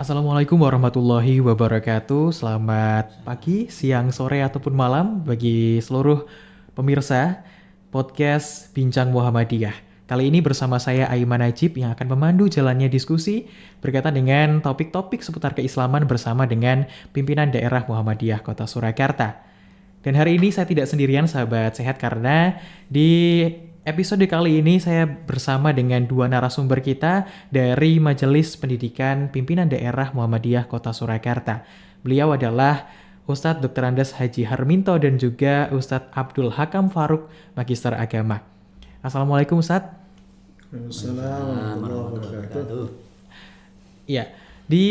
Assalamualaikum warahmatullahi wabarakatuh. Selamat pagi, siang, sore, ataupun malam bagi seluruh pemirsa podcast Bincang Muhammadiyah. Kali ini bersama saya Aiman Najib yang akan memandu jalannya diskusi berkaitan dengan topik-topik seputar keislaman bersama dengan pimpinan daerah Muhammadiyah Kota Surakarta. Dan hari ini saya tidak sendirian sahabat sehat karena di episode kali ini saya bersama dengan dua narasumber kita dari Majelis Pendidikan Pimpinan Daerah Muhammadiyah Kota Surakarta. Beliau adalah Ustadz Dr. Andes Haji Harminto dan juga Ustadz Abdul Hakam Faruk, Magister Agama. Assalamualaikum Ustadz. Waalaikumsalam warahmatullahi wabarakatuh. Ya, di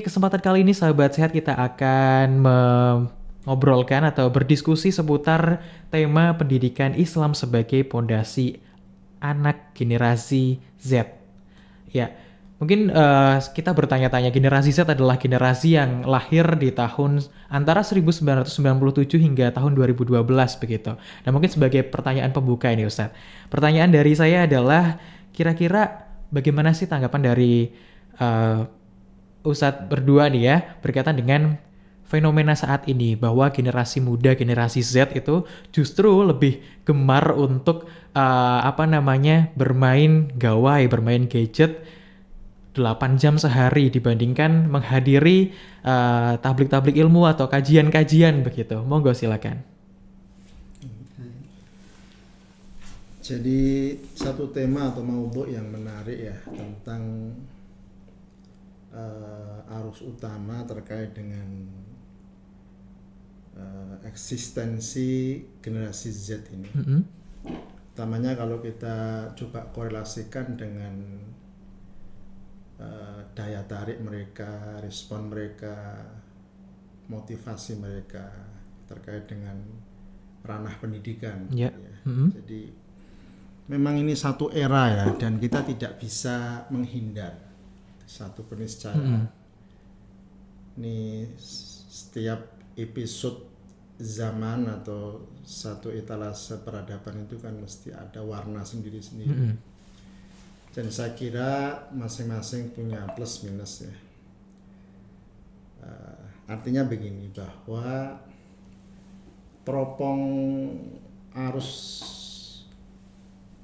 kesempatan kali ini sahabat sehat kita akan mengobrolkan atau berdiskusi seputar tema pendidikan Islam sebagai pondasi anak generasi Z. Ya, mungkin kita bertanya-tanya, generasi Z adalah generasi yang lahir di tahun antara 1997 hingga tahun 2012 begitu. Nah, mungkin sebagai pertanyaan pembuka ini Ustadz. Pertanyaan dari saya adalah kira-kira bagaimana sih tanggapan dari Ustadz berdua nih ya berkaitan dengan fenomena saat ini bahwa generasi muda, generasi Z itu justru lebih gemar untuk bermain gawai, bermain gadget 8 jam sehari dibandingkan menghadiri tablik-tablik ilmu atau kajian-kajian begitu. Monggo silakan. Jadi satu tema atau maudhu yang menarik ya tentang arus utama terkait dengan eksistensi generasi Z ini. Utamanya kalau kita coba korelasikan dengan daya tarik mereka, respon mereka, motivasi mereka terkait dengan ranah pendidikan. Ya. Jadi memang ini satu era ya, dan kita tidak bisa menghindar satu keniscayaan. Ini setiap episode zaman atau satu etalase peradaban itu kan mesti ada warna sendiri-sendiri. Dan saya kira masing-masing punya plus minus ya. Artinya begini, bahwa teropong arus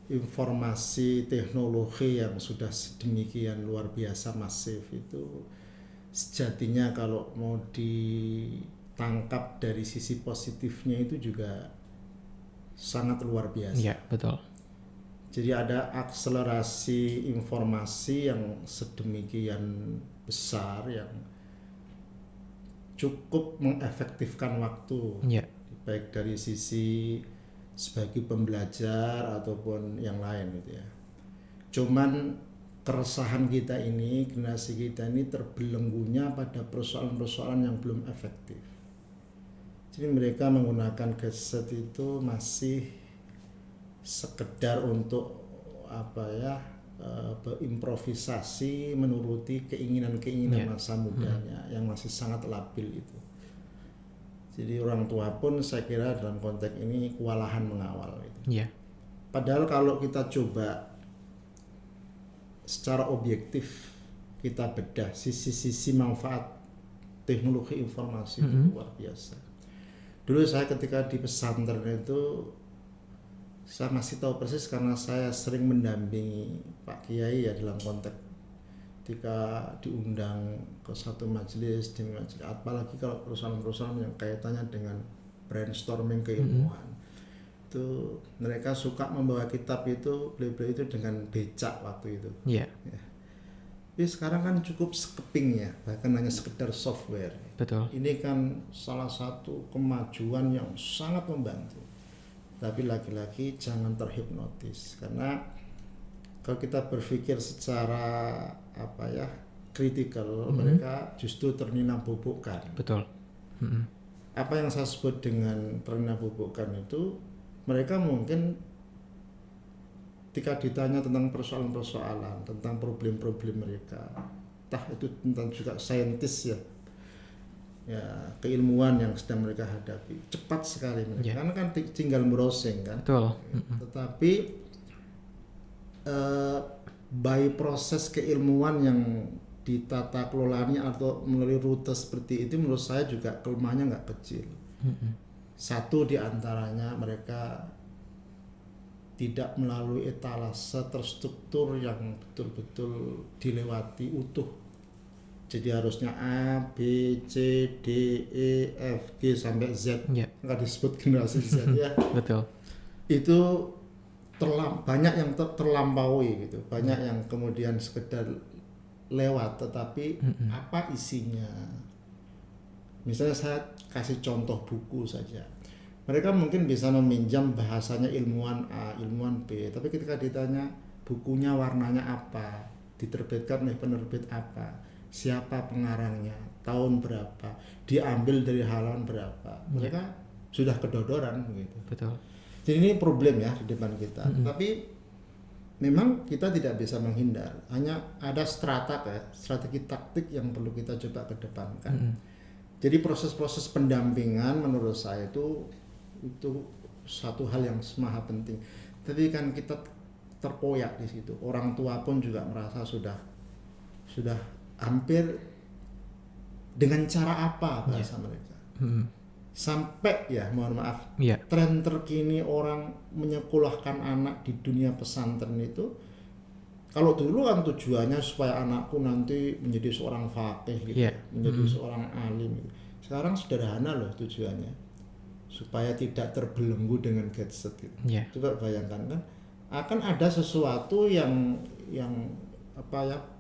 informasi teknologi yang sudah sedemikian luar biasa masif itu sejatinya kalau mau ditangkap dari sisi positifnya itu juga sangat luar biasa. Iya, betul. Jadi ada akselerasi informasi yang sedemikian besar yang cukup mengefektifkan waktu, baik dari sisi sebagai pembelajar ataupun yang lain gitu ya. Cuman keresahan kita ini, generasi kita ini terbelenggunya pada persoalan-persoalan yang belum efektif. Jadi mereka menggunakan gadget itu masih sekedar untuk berimprovisasi menuruti keinginan-keinginan masa mudanya yang masih sangat labil itu. Jadi orang tua pun saya kira dalam konteks ini kewalahan mengawal itu. Padahal kalau kita coba secara objektif kita bedah sisi-sisi manfaat teknologi informasi itu luar biasa. Dulu saya ketika di pesantren itu saya masih tahu persis karena saya sering mendampingi Pak Kiai ya dalam konteks ketika diundang ke satu majelis, apalagi kalau perusahaan-perusahaan yang kaitannya dengan brainstorming keilmuan. Itu mereka suka membawa kitab itu, beli-beli itu dengan becak waktu itu. Tapi sekarang kan cukup sekeping ya, bahkan hanya sekedar software. Betul. Ini kan salah satu kemajuan yang sangat membantu. Tapi lagi-lagi jangan terhipnotis, karena kalau kita berpikir secara kritikal, mereka justru ternina-bobokkan. Betul. Apa yang saya sebut dengan ternina-bobokkan itu, mereka mungkin ketika ditanya tentang persoalan-persoalan, tentang problem-problem mereka, entah itu tentang juga saintis ya keilmuan yang sedang mereka hadapi, cepat sekali mereka, karena kan tinggal browsing kan. Betul. Tetapi by proses keilmuan yang ditata kelolanya atau melalui rute seperti itu menurut saya juga kelemahannya nggak kecil. Satu di antaranya mereka tidak melalui etalase terstruktur yang betul-betul dilewati utuh. Jadi harusnya A, B, C, D, E, F, G sampai Z. Nggak disebut generasi Z ya. Betul. Itu banyak yang terlampaui gitu. Banyak yang kemudian sekedar lewat, tetapi apa isinya? Misalnya saya kasih contoh buku saja. Mereka mungkin bisa meminjam bahasanya ilmuwan A, ilmuwan B, tapi ketika ditanya bukunya warnanya apa, diterbitkan oleh penerbit apa, siapa pengarangnya, tahun berapa, diambil dari halaman berapa, mereka sudah kedodoran gitu. Betul. Jadi ini problem ya di depan kita. Tapi memang kita tidak bisa menghindar. Hanya ada strategi taktik yang perlu kita coba kedepankan. Jadi proses-proses pendampingan menurut saya itu satu hal yang maha penting. Tapi kan kita terkoyak di situ. Orang tua pun juga merasa sudah hampir dengan cara apa bahasa mereka. Sampai ya mohon maaf, tren terkini orang menyekolahkan anak di dunia pesantren itu, kalau dulu kan tujuannya supaya anakku nanti menjadi seorang faqih gitu, menjadi seorang alim gitu. Sekarang sederhana loh tujuannya, supaya tidak terbelenggu dengan gadget gitu. Coba bayangkan kan, akan ada sesuatu yang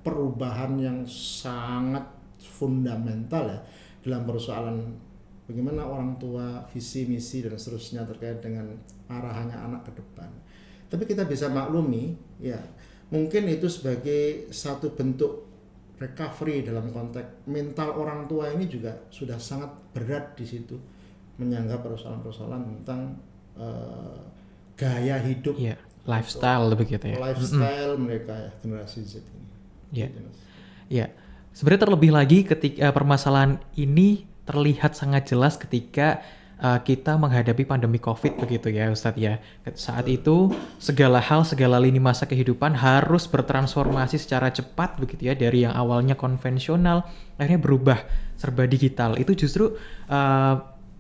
perubahan yang sangat fundamental ya dalam persoalan bagaimana orang tua, visi misi dan seterusnya terkait dengan arahannya anak ke depan. Tapi kita bisa maklumi ya, mungkin itu sebagai satu bentuk recovery dalam konteks mental orang tua ini juga sudah sangat berat di situ, menyanggah persoalan-persoalan tentang gaya hidup, lifestyle begitu ya. Lifestyle mereka ya, generasi Z ini. Ya, sebenarnya terlebih lagi ketika permasalahan ini terlihat sangat jelas ketika kita menghadapi pandemi COVID begitu ya Ustadz ya. Saat itu segala hal, segala lini masa kehidupan harus bertransformasi secara cepat begitu ya, dari yang awalnya konvensional akhirnya berubah serba digital. Itu justru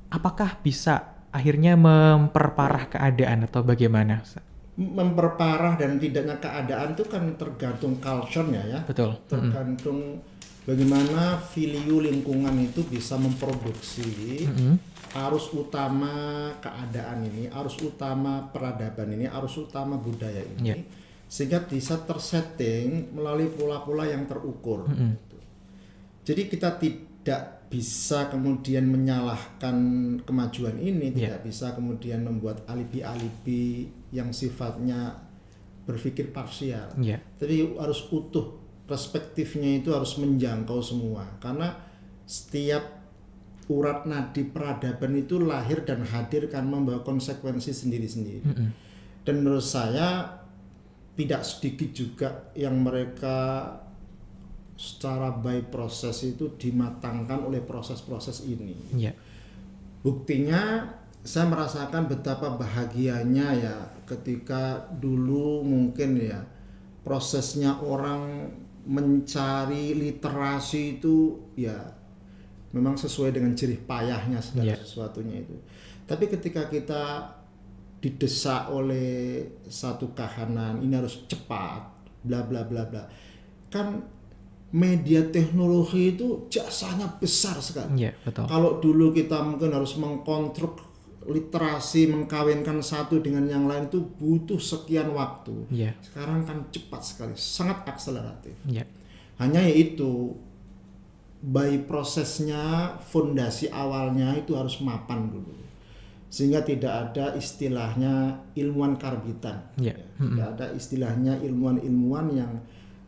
apakah bisa akhirnya memperparah keadaan atau bagaimana Ustadz? Memperparah dan tidaknya keadaan itu kan tergantung culture-nya ya. Betul. Tergantung bagaimana value lingkungan itu bisa memproduksi arus utama keadaan ini, arus utama peradaban ini, arus utama budaya ini, sehingga bisa tersetting melalui pola-pola yang terukur. Jadi kita tidak bisa kemudian menyalahkan kemajuan ini, tidak bisa kemudian membuat alibi-alibi yang sifatnya berpikir parsial. Tapi harus utuh, perspektifnya itu harus menjangkau semua, karena setiap urat nadi peradaban itu lahir dan hadir kan membawa konsekuensi sendiri-sendiri. Dan menurut saya tidak sedikit juga yang mereka secara by proses itu dimatangkan oleh proses-proses ini. Buktinya saya merasakan betapa bahagianya ya ketika dulu mungkin ya prosesnya orang mencari literasi itu ya memang sesuai dengan jerih payahnya segala sesuatunya itu. Tapi ketika kita didesak oleh satu kahanan, ini harus cepat, bla bla bla bla. Kan media teknologi itu jasanya besar sekali. Betul. Kalau dulu kita mungkin harus mengkonstruk literasi, mengkawinkan satu dengan yang lain itu butuh sekian waktu. Sekarang kan cepat sekali, sangat akseleratif. Hanya yaitu by prosesnya, fondasi awalnya itu harus mapan dulu, sehingga tidak ada istilahnya ilmuwan karbitan. Tidak ada istilahnya ilmuwan-ilmuwan yang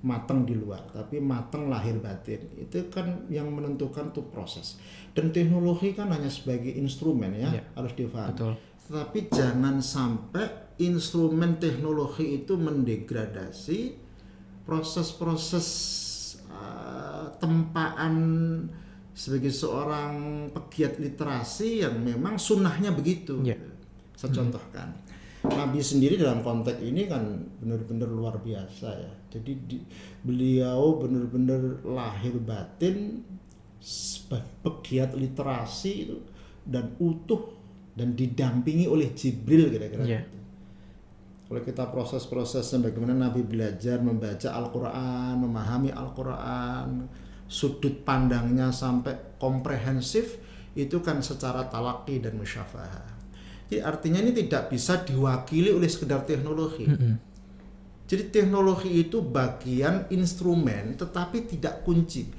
matang di luar, tapi matang lahir batin. Itu kan yang menentukan tuh proses. Dan teknologi kan hanya sebagai instrumen ya, harus difahami. Tapi jangan sampai instrumen teknologi itu mendegradasi proses-proses tempaan sebagai seorang pegiat literasi yang memang sunnahnya begitu. Saya contohkan, Nabi sendiri dalam konteks ini kan benar-benar luar biasa ya. Jadi beliau benar-benar lahir batin sebagai pegiat literasi itu dan utuh dan didampingi oleh Jibril kira-kira gitu. Kalau kita proses-prosesnya bagaimana Nabi belajar membaca Al-Quran, memahami Al-Quran, sudut pandangnya sampai komprehensif, itu kan secara talaqi dan musyafahah. Jadi artinya ini tidak bisa diwakili oleh sekedar teknologi. Jadi teknologi itu bagian instrumen tetapi tidak kunci.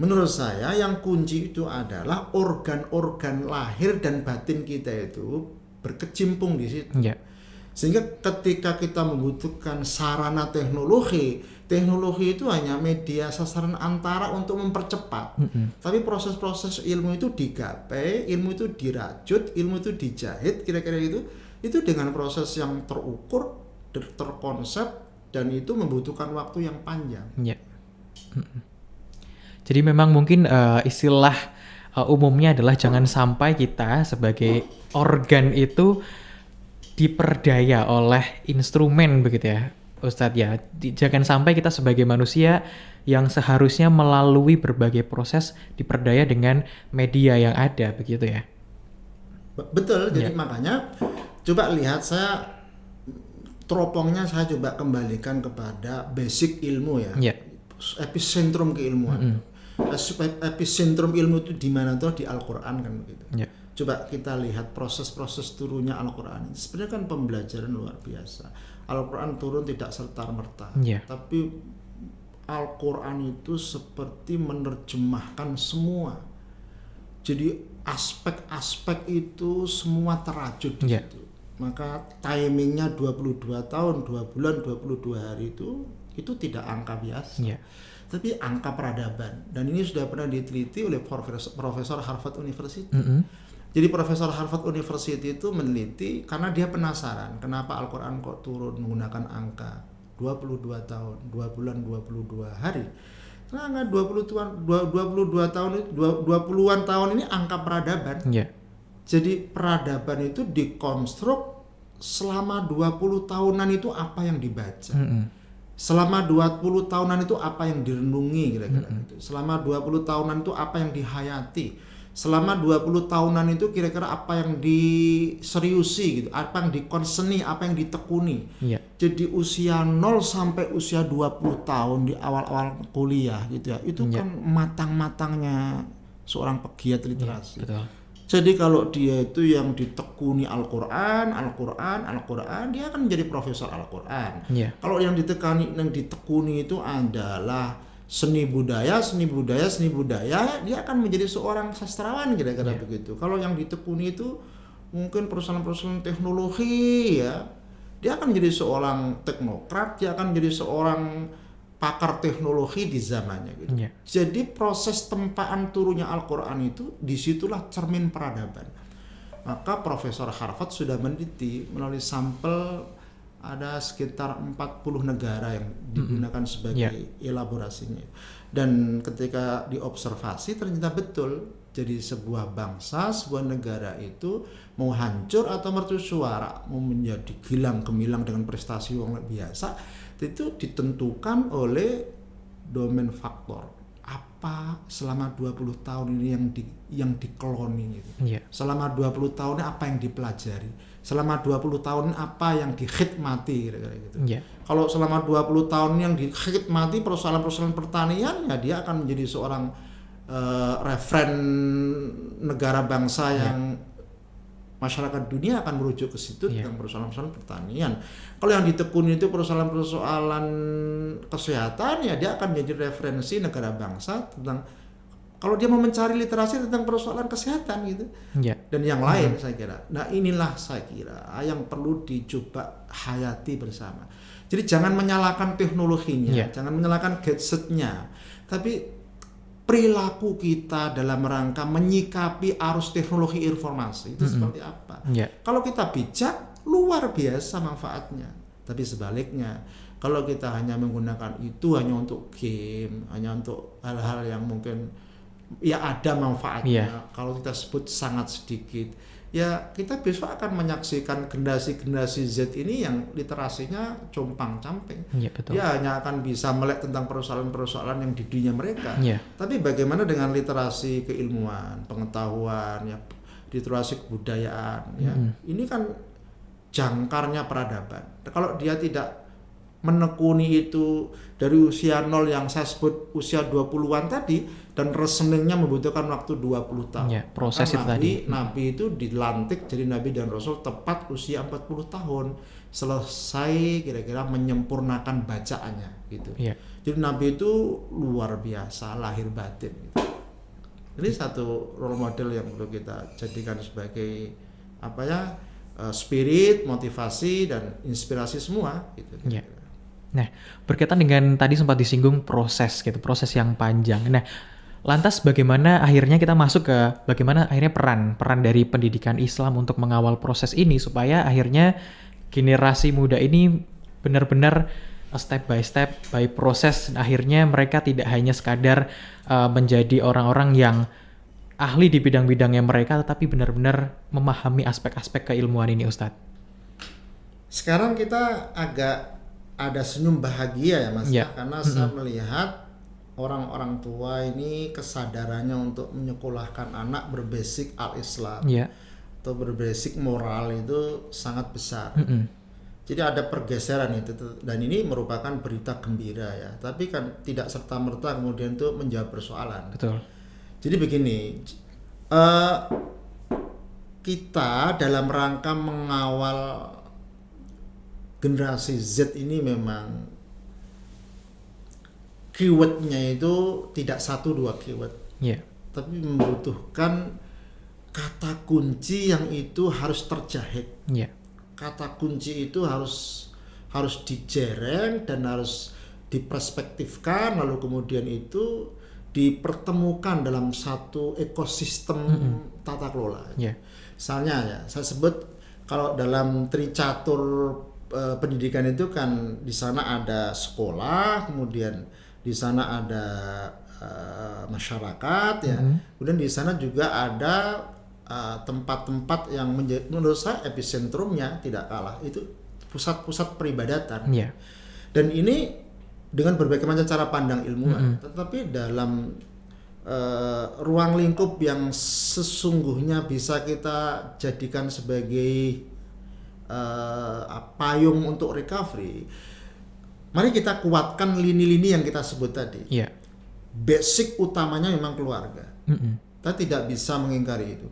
Menurut saya yang kunci itu adalah organ-organ lahir dan batin kita itu berkecimpung di situ. Sehingga ketika kita membutuhkan sarana teknologi itu hanya media sasaran antara untuk mempercepat. Tapi proses-proses ilmu itu digapai, ilmu itu dirajut, ilmu itu dijahit, kira-kira itu dengan proses yang terukur, terkonsep, dan itu membutuhkan waktu yang panjang. Jadi memang mungkin istilah umumnya adalah jangan sampai kita sebagai organ itu diperdaya oleh instrumen begitu ya Ustadz ya. Jangan sampai kita sebagai manusia yang seharusnya melalui berbagai proses diperdaya dengan media yang ada begitu ya. Betul, jadi makanya coba lihat saya teropongnya saya coba kembalikan kepada basic ilmu ya. Epicentrum keilmuan. Epicentrum ilmu itu di mana tuh? Di Al-Qur'an kan begitu. Coba kita lihat proses-proses turunnya Al-Quran. Sebenarnya kan pembelajaran luar biasa. Al-Quran turun tidak serta-merta. Tapi Al-Quran itu seperti menerjemahkan semua. Jadi aspek-aspek itu semua terajut di situ. Maka timingnya 22 tahun, 2 bulan, 22 hari itu tidak angka biasa. Tapi angka peradaban. Dan ini sudah pernah diteliti oleh Profesor Harvard University. Jadi Profesor Harvard University itu meneliti karena dia penasaran kenapa Al-Quran kok turun menggunakan angka 22 tahun, 2 bulan, 22 hari. Karena 22 tahun, 20-an tahun ini angka peradaban. Jadi peradaban itu dikonstruk selama 20 tahunan itu apa yang dibaca. Selama 20 tahunan itu apa yang direnungi kira-kira gitu. Selama 20 tahunan itu apa yang dihayati. Selama 20 tahunan itu kira-kira apa yang diseriusi gitu, apa yang dikonseni, apa yang ditekuni. Jadi usia 0 sampai usia 20 tahun di awal-awal kuliah gitu ya. Itu kan matang-matangnya seorang pegiat literasi. Jadi kalau dia itu yang ditekuni Al-Quran, dia akan menjadi profesor Al-Quran. Kalau yang ditekuni itu adalah seni budaya, dia akan menjadi seorang sastrawan kira-kira begitu. Kalau yang ditekuni itu mungkin perusahaan-perusahaan teknologi ya, dia akan menjadi seorang teknokrat, dia akan menjadi seorang pakar teknologi di zamannya gitu. Jadi proses tempaan turunnya Al-Quran itu disitulah cermin peradaban. Maka Profesor Harvard sudah meneliti melalui sampel ada sekitar 40 negara yang digunakan sebagai elaborasinya. Dan ketika diobservasi ternyata betul. Jadi sebuah bangsa, sebuah negara itu mau hancur atau mercusuar, mau menjadi gilang gemilang dengan prestasi yang luar biasa, itu ditentukan oleh domain faktor. Apa selama 20 tahun ini yang dikeloni gitu. Selama 20 tahun ini apa yang dipelajari. Selama 20 tahun apa yang dikhidmati kira-kira gitu. Kalau selama 20 tahun yang dikhidmati persoalan-persoalan pertanian, ya dia akan menjadi seorang referen negara bangsa yang masyarakat dunia akan merujuk ke situ tentang persoalan-persoalan pertanian. Kalau yang ditekuni itu persoalan-persoalan kesehatan, ya dia akan menjadi referensi negara bangsa tentang kalau dia mau mencari literasi tentang persoalan kesehatan gitu. Dan yang lain saya kira. Nah, inilah saya kira yang perlu dicoba hayati bersama. Jadi jangan menyalahkan teknologinya, jangan menyalahkan gadgetnya, tapi perilaku kita dalam rangka menyikapi arus teknologi informasi itu seperti apa. Kalau kita bijak, luar biasa manfaatnya. Tapi sebaliknya, kalau kita hanya menggunakan itu hanya untuk game, hanya untuk hal-hal yang mungkin ya ada manfaatnya, kalau kita sebut sangat sedikit, ya kita besok akan menyaksikan generasi-generasi Z ini yang literasinya compang-camping. Iya, betul. Dia hanya akan bisa melek tentang persoalan-persoalan yang di dunia mereka. Iya. Tapi bagaimana dengan literasi keilmuan, pengetahuan, ya, literasi kebudayaan, ya. Ini kan jangkarnya peradaban. Kalau dia tidak menekuni itu dari usia 0 yang saya sebut usia 20-an tadi, dan reasoningnya membutuhkan waktu 20 tahun. Ya, proses itu tadi. Nabi itu dilantik jadi Nabi dan Rasul tepat usia 40 tahun. Selesai kira-kira menyempurnakan bacaannya gitu. Ya. Jadi Nabi itu luar biasa lahir batin gitu. Ini satu role model yang perlu kita jadikan sebagai spirit, motivasi dan inspirasi semua gitu. Ya. Nah, berkaitan dengan tadi sempat disinggung proses proses yang panjang. Nah, lantas bagaimana akhirnya kita masuk ke bagaimana akhirnya peran dari pendidikan Islam untuk mengawal proses ini supaya akhirnya generasi muda ini benar-benar step by proses, akhirnya mereka tidak hanya sekadar menjadi orang-orang yang ahli di bidang-bidangnya mereka, tetapi benar-benar memahami aspek-aspek keilmuan ini, Ustadz. Sekarang kita agak ada senyum bahagia ya Mas, karena saya melihat orang-orang tua ini kesadarannya untuk menyekolahkan anak berbasic al-Islam atau berbasic moral itu sangat besar. Jadi ada pergeseran itu, dan ini merupakan berita gembira ya. Tapi kan tidak serta-merta kemudian itu menjawab persoalan. Betul. Jadi begini, kita dalam rangka mengawal generasi Z ini memang keywordnya itu tidak 1-2 keyword, tapi membutuhkan kata kunci yang itu harus terjahit. Kata kunci itu harus dijereng dan harus diperspektifkan, lalu kemudian itu dipertemukan dalam satu ekosistem tata kelola. Misalnya ya, saya sebut kalau dalam tricatur pendidikan itu kan di sana ada sekolah, kemudian di sana ada masyarakat ya, kemudian di sana juga ada tempat-tempat yang menurut saya epicentrumnya tidak kalah itu pusat-pusat peribadatan. Dan ini dengan berbagai macam cara pandang ilmuwan, tetapi dalam ruang lingkup yang sesungguhnya bisa kita jadikan sebagai payung untuk recovery. Mari kita kuatkan lini-lini yang kita sebut tadi. Basic utamanya memang keluarga. Kita tidak bisa mengingkari itu.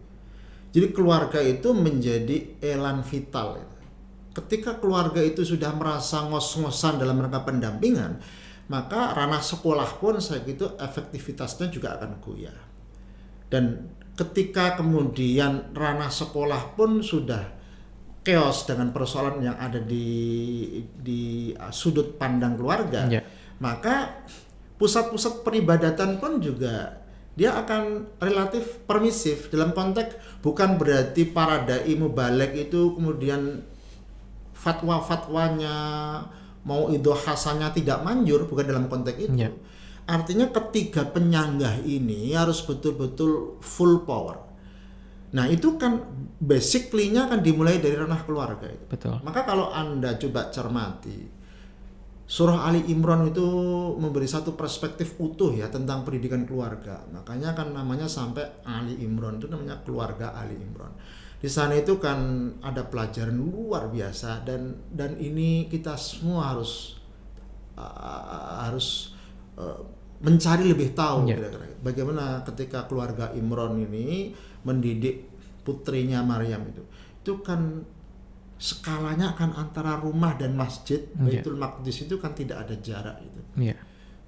Jadi keluarga itu menjadi elan vital. Ketika keluarga itu sudah merasa ngos-ngosan dalam rangka pendampingan, maka ranah sekolah pun saya gitu efektivitasnya juga akan goyah. Dan ketika kemudian ranah sekolah pun sudah chaos dengan persoalan yang ada di sudut pandang keluarga, maka pusat-pusat peribadatan pun juga dia akan relatif permisif dalam konteks bukan berarti para dai mubalek itu kemudian fatwa-fatwanya mau idho hasannya tidak manjur, bukan dalam konteks itu. Artinya ketiga penyanggah ini harus betul-betul full power. Nah itu kan basically-nya kan dimulai dari ranah keluarga itu. Betul. Maka kalau Anda coba cermati, Surah Ali Imran itu memberi satu perspektif utuh ya tentang pendidikan keluarga. Makanya kan namanya sampai Ali Imran, itu namanya keluarga Ali Imran. Di sana itu kan ada pelajaran luar biasa, dan ini kita semua harus mencari lebih tahu kira-kira bagaimana ketika keluarga Imran ini mendidik putrinya Maryam itu kan skalanya kan antara rumah dan masjid Baitul Maqdis itu kan tidak ada jarak itu.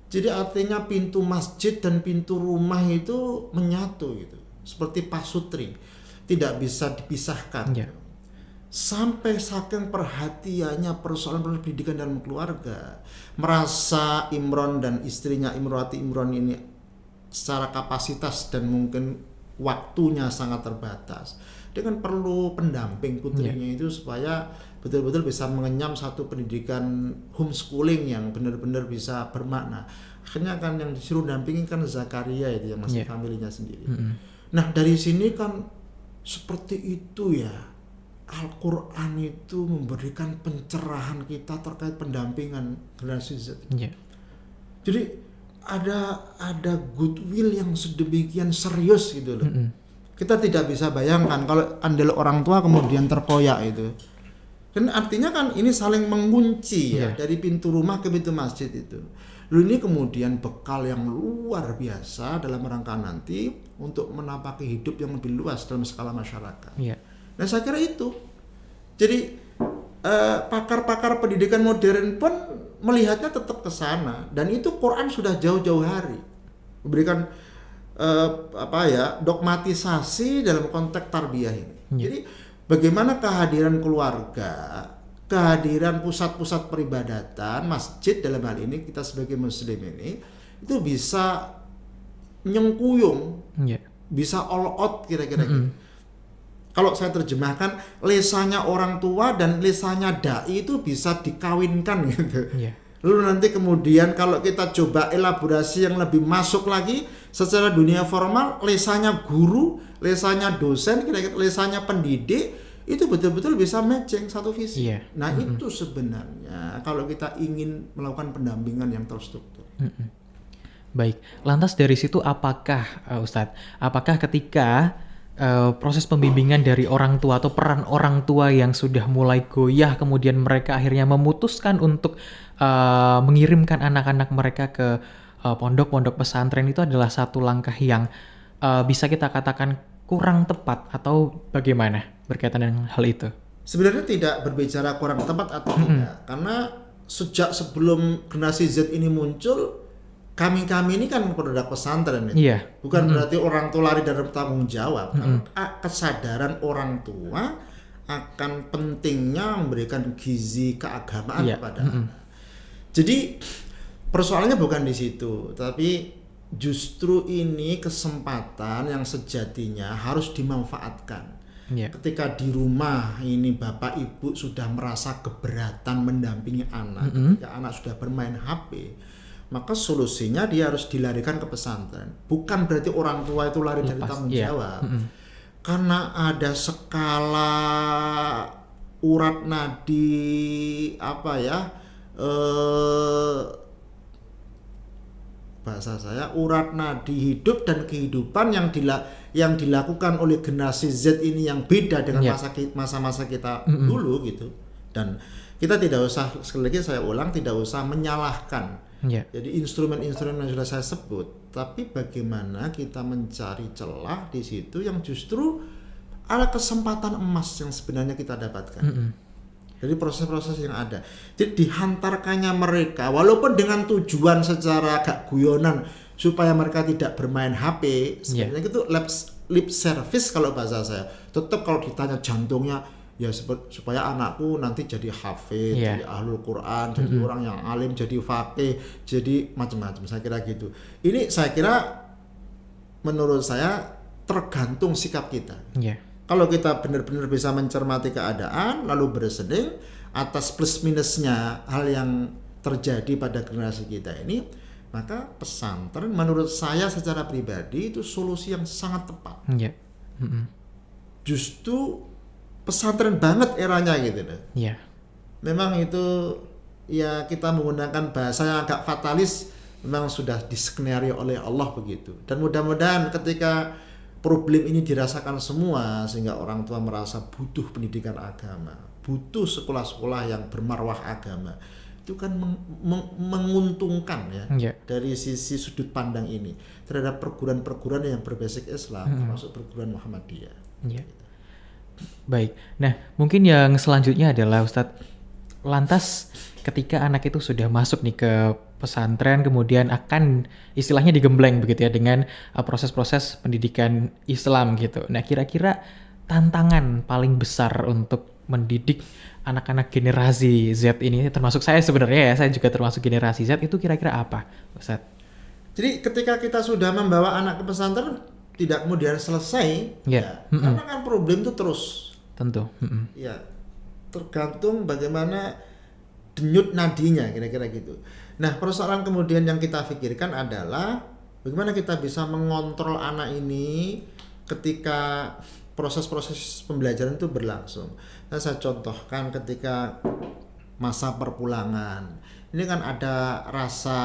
Jadi artinya pintu masjid dan pintu rumah itu menyatu gitu, seperti pasutri, tidak bisa dipisahkan. Sampai saking perhatiannya persoalan pendidikan dalam keluarga, merasa Imran dan istrinya Imrati Imran ini secara kapasitas dan mungkin waktunya sangat terbatas, dia kan perlu pendamping putrinya itu supaya betul-betul bisa mengenyam satu pendidikan homeschooling yang benar-benar bisa bermakna. Akhirnya kan yang disuruh dampingin kan Zakaria itu yang masih familinya sendiri. Nah dari sini kan seperti itu ya. Al-Quran itu memberikan pencerahan kita terkait pendampingan generasi Z. Iya. Jadi ada goodwill yang sedemikian serius gitu loh. Kita tidak bisa bayangkan kalau andil orang tua kemudian terkoyak itu. Dan artinya kan ini saling mengunci ya, dari pintu rumah ke pintu masjid itu. Lalu ini kemudian bekal yang luar biasa dalam rangka nanti untuk menapaki hidup yang lebih luas dalam skala masyarakat. Iya. Nah saya kira itu. Jadi pakar-pakar pendidikan modern pun melihatnya tetap ke sana, dan itu Quran sudah jauh-jauh hari memberikan dogmatisasi dalam konteks tarbiyah ini. Jadi bagaimana kehadiran keluarga, kehadiran pusat-pusat peribadatan, masjid dalam hal ini kita sebagai muslim ini itu bisa nyengkuyung, bisa all out kira-kira gitu. Kalau saya terjemahkan, lesanya orang tua dan lesanya dai itu bisa dikawinkan gitu. Lalu nanti kemudian kalau kita coba elaborasi yang lebih masuk lagi secara dunia formal, lesanya guru, lesanya dosen, kira-kira lesanya pendidik itu betul-betul bisa matching satu visi. Nah itu sebenarnya kalau kita ingin melakukan pendampingan yang terstruktur. Baik, lantas dari situ apakah Ustadz, apakah ketika proses pembimbingan dari orang tua atau peran orang tua yang sudah mulai goyah, kemudian mereka akhirnya memutuskan untuk mengirimkan anak-anak mereka ke pondok-pondok pesantren, itu adalah satu langkah yang bisa kita katakan kurang tepat atau bagaimana berkaitan dengan hal itu? Sebenarnya tidak berbicara kurang tepat atau tidak, karena sejak sebelum generasi Z ini muncul, kami ini kan produk pesantren itu. Bukan berarti orang tua lari dari tanggung jawab. Kesadaran orang tua akan pentingnya memberikan gizi keagamaan kepada anak. Jadi persoalannya bukan di situ, tapi justru ini kesempatan yang sejatinya harus dimanfaatkan. Ketika di rumah ini bapak ibu sudah merasa keberatan mendampingi anak, ketika anak sudah bermain HP, maka solusinya dia harus dilarikan ke pesantren. Bukan berarti orang tua itu lari dari tanggung jawab. Karena ada skala urat nadi bahasa saya urat nadi hidup dan kehidupan yang dilakukan oleh generasi Z ini yang beda dengan masa-masa kita dulu gitu. Dan kita tidak usah, sekali lagi saya ulang, tidak usah menyalahkan. Jadi instrumen-instrumen yang sudah saya sebut, tapi bagaimana kita mencari celah di situ yang justru ada kesempatan emas yang sebenarnya kita dapatkan. Dari proses-proses yang ada. Jadi dihantarkannya mereka, walaupun dengan tujuan secara agak guyonan supaya mereka tidak bermain HP, sebenarnya itu lip service kalau bahasa saya. Tetap kalau ditanya jantungnya, ya supaya anakku nanti jadi hafid, jadi ahlul Quran, jadi orang yang alim, jadi faqih, jadi macam-macam. Saya kira gitu. Ini saya kira menurut saya tergantung sikap kita. Kalau kita benar-benar bisa mencermati keadaan lalu bersedih atas plus minusnya hal yang terjadi pada generasi kita ini, maka pesantren menurut saya secara pribadi itu solusi yang sangat tepat. Justru pesantren banget eranya gitu loh. Memang itu ya kita menggunakan bahasa yang agak fatalis, memang sudah diskenario oleh Allah begitu. Dan mudah-mudahan ketika problem ini dirasakan semua sehingga orang tua merasa butuh pendidikan agama, butuh sekolah-sekolah yang bermarwah agama, itu kan menguntungkan ya dari sisi sudut pandang ini terhadap perguruan-perguruan yang berbasis Islam, termasuk perguruan Muhammadiyah. Baik, nah mungkin yang selanjutnya adalah Ustadz, lantas ketika anak itu sudah masuk nih ke pesantren, kemudian akan istilahnya digembleng begitu ya dengan proses-proses pendidikan Islam gitu. Nah kira-kira tantangan paling besar untuk mendidik anak-anak generasi Z ini, termasuk saya sebenarnya ya, saya juga termasuk generasi Z, itu kira-kira apa Ustadz? Jadi ketika kita sudah membawa anak ke pesantren, tidak kemudian selesai, karena kan problem itu terus. Tentu. Ya, tergantung bagaimana denyut nadinya, kira-kira gitu. Nah, persoalan kemudian yang kita pikirkan adalah bagaimana kita bisa mengontrol anak ini ketika proses-proses pembelajaran itu berlangsung. Nah, saya contohkan ketika masa perpulangan, ini kan ada rasa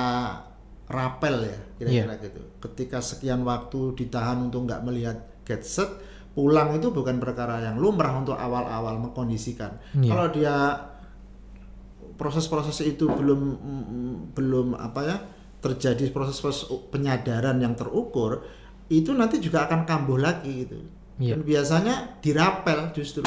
rapel ya, kira-kira gitu. Ketika sekian waktu ditahan untuk nggak melihat gadget, pulang itu bukan perkara yang lumrah untuk awal-awal mengkondisikan. Kalau dia proses-proses itu belum terjadi proses-proses penyadaran yang terukur, itu nanti juga akan kambuh lagi gitu. Dan biasanya dirapel justru.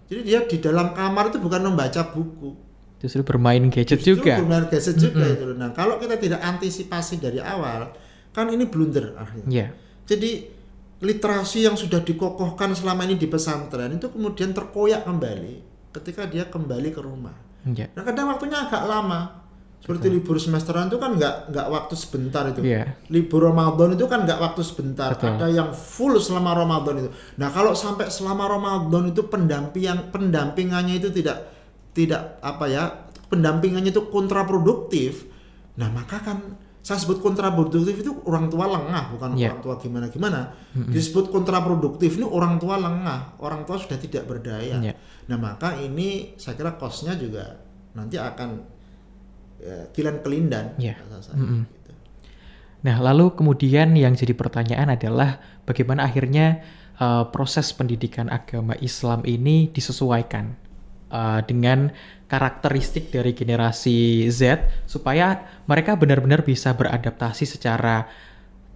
Jadi dia di dalam kamar itu bukan membaca buku, justru bermain gadget juga. Bermain gadget juga itu. Nah, kalau kita tidak antisipasi dari awal, kan ini blunder akhirnya. Jadi literasi yang sudah dikokohkan selama ini di pesantren itu kemudian terkoyak kembali ketika dia kembali ke rumah. Nah, kadang waktunya agak lama. Seperti libur semesteran itu kan nggak waktu sebentar itu. Libur Ramadan itu kan nggak waktu sebentar. Ada yang full selama Ramadan itu. Nah, kalau sampai selama Ramadan itu pendampingannya itu tidak pendampingannya itu kontraproduktif. Nah, maka kan saya sebut kontraproduktif itu orang tua lengah, bukan orang tua gimana-gimana. Disebut kontraproduktif ini orang tua lengah, orang tua sudah tidak berdaya. Nah, maka ini saya kira cost-nya juga nanti akan kilan kelindan. Gitu. Nah, lalu kemudian yang jadi pertanyaan adalah bagaimana akhirnya proses pendidikan agama Islam ini disesuaikan dengan karakteristik dari generasi Z supaya mereka benar-benar bisa beradaptasi secara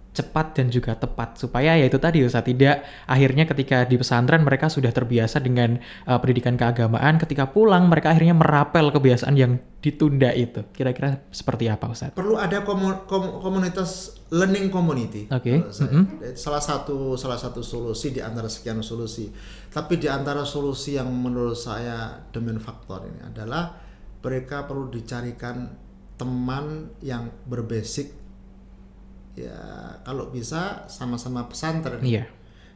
cepat dan juga tepat, supaya ya itu tadi Ustaz, tidak akhirnya ketika di pesantren mereka sudah terbiasa dengan pendidikan keagamaan, ketika pulang mereka akhirnya merapel kebiasaan yang ditunda itu. Kira-kira seperti apa Ustaz? Perlu ada komunitas learning community. Salah satu solusi di antara sekian solusi. Tapi di antara solusi yang menurut saya the main factor ini adalah mereka perlu dicarikan teman yang berbasic, ya kalau bisa sama-sama pesantren,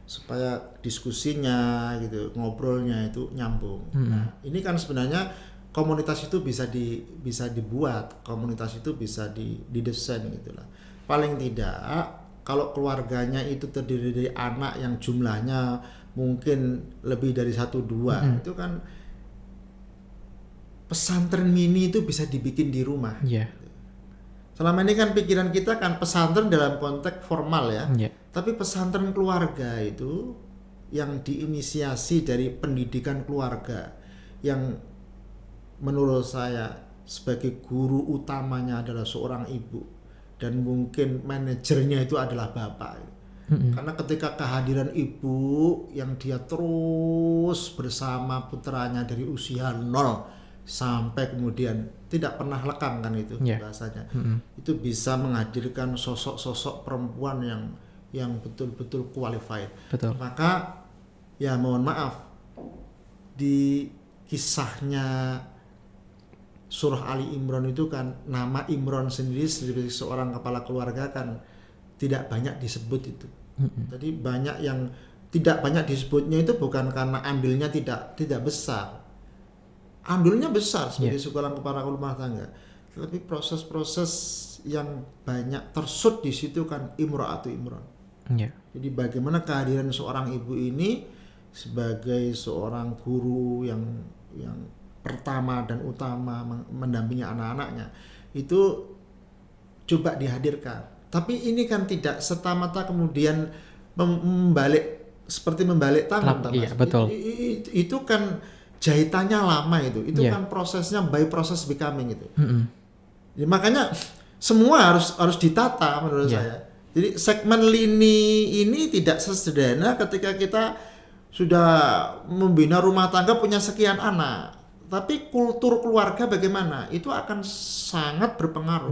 supaya diskusinya gitu, ngobrolnya itu nyambung. Nah, ini kan sebenarnya komunitas itu bisa dibuat, komunitas itu bisa didesain gitulah. Paling tidak kalau keluarganya itu terdiri dari anak yang jumlahnya mungkin lebih dari 1-2, itu kan pesantren mini itu bisa dibikin di rumah. Selama ini kan pikiran kita kan pesantren dalam konteks formal ya. Tapi pesantren keluarga itu yang diinisiasi dari pendidikan keluarga, yang menurut saya sebagai guru utamanya adalah seorang ibu dan mungkin manajernya itu adalah bapak. Karena ketika kehadiran ibu yang dia terus bersama putranya dari usia 0 sampai kemudian tidak pernah lekang kan itu bahasanya. Itu bisa menghadirkan sosok-sosok perempuan yang betul-betul qualified. Maka ya mohon maaf, di kisahnya surah Ali Imran itu kan nama Imran sendiri sebagai seorang kepala keluarga kan tidak banyak disebut itu. Jadi banyak yang tidak banyak disebutnya itu bukan karena andilnya tidak besar. Andilnya besar sebagai seorang kepala rumah tangga, tapi proses-proses yang banyak tersut di situ kan imra'atu Imran. Jadi bagaimana kehadiran seorang ibu ini sebagai seorang guru yang pertama dan utama mendampingi anak-anaknya itu coba dihadirkan. Tapi ini kan tidak serta-merta kemudian membalik tangan. Betul. Itu kan jahitannya lama itu kan prosesnya by process becoming itu. Ya, makanya semua harus ditata menurut saya. Jadi segmen lini ini tidak sesederhana ketika kita sudah membina rumah tangga punya sekian anak, tapi kultur keluarga bagaimana itu akan sangat berpengaruh.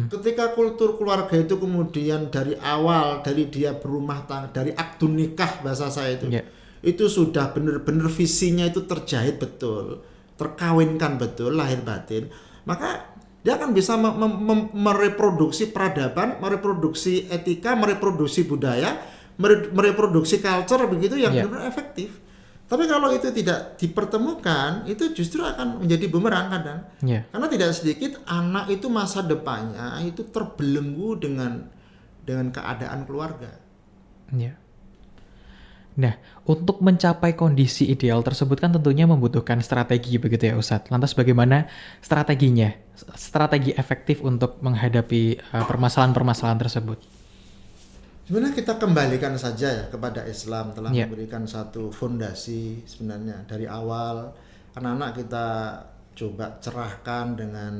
Ketika kultur keluarga itu kemudian dari awal, dari dia berumah tangga, dari akdun nikah bahasa saya itu sudah benar-benar visinya itu terjahit betul, terkawinkan betul lahir batin, maka dia akan bisa mereproduksi peradaban, mereproduksi etika, mereproduksi budaya, mereproduksi culture begitu yang benar-benar efektif. Tapi kalau itu tidak dipertemukan, itu justru akan menjadi bumerang kadang. Karena tidak sedikit anak itu masa depannya itu terbelenggu dengan keadaan keluarga. Nah, untuk mencapai kondisi ideal tersebut kan tentunya membutuhkan strategi begitu ya Ustadz. Lantas bagaimana strateginya? Strategi efektif untuk menghadapi permasalahan-permasalahan tersebut? Sebenarnya kita kembalikan saja ya kepada Islam telah Ya, memberikan satu fondasi sebenarnya dari awal anak-anak kita coba cerahkan dengan